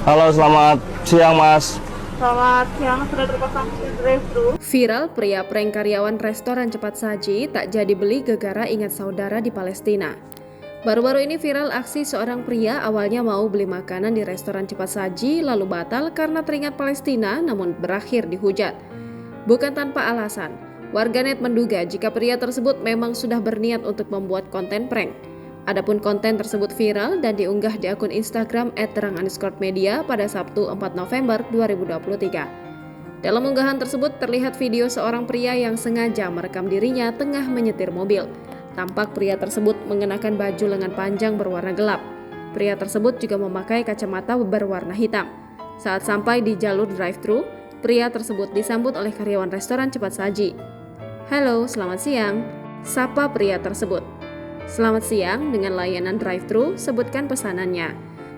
Halo, selamat siang Mas. Selamat siang, sudah terpasang drive-thru. Viral, pria prank karyawan restoran cepat saji tak jadi beli gegara ingat saudara di Palestina. Baru-baru ini viral aksi seorang pria awalnya mau beli makanan di restoran cepat saji lalu batal karena teringat Palestina namun berakhir dihujat. Bukan tanpa alasan, warganet menduga jika pria tersebut memang sudah berniat untuk membuat konten prank. Adapun konten tersebut viral dan diunggah di akun Instagram @terang_media pada Sabtu 4 November 2023. Dalam unggahan tersebut terlihat video seorang pria yang sengaja merekam dirinya tengah menyetir mobil. Tampak pria tersebut mengenakan baju lengan panjang berwarna gelap. Pria tersebut juga memakai kacamata berwarna hitam. Saat sampai di jalur drive-thru, pria tersebut disambut oleh karyawan restoran cepat saji. "Halo, selamat siang," sapa pria tersebut. "Selamat siang, dengan layanan drive-thru, sebutkan pesanannya,"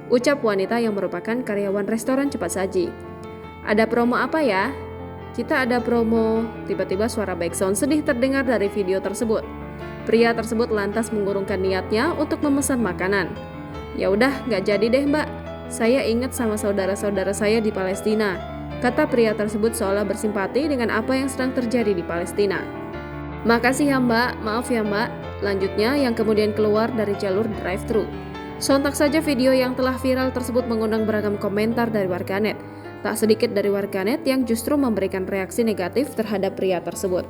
ucap wanita yang merupakan karyawan restoran cepat saji. "Ada promo apa ya?" "Kita ada promo." Tiba-tiba suara backsound sedih terdengar dari video tersebut. Pria tersebut lantas mengurungkan niatnya untuk memesan makanan. "Ya udah, nggak jadi deh mbak. Saya ingat sama saudara-saudara saya di Palestina," kata pria tersebut seolah bersimpati dengan apa yang sedang terjadi di Palestina. "Makasih ya mbak, maaf ya mbak," lanjutnya yang kemudian keluar dari jalur drive-thru. Sontak saja video yang telah viral tersebut mengundang beragam komentar dari warganet. Tak sedikit dari warganet yang justru memberikan reaksi negatif terhadap pria tersebut.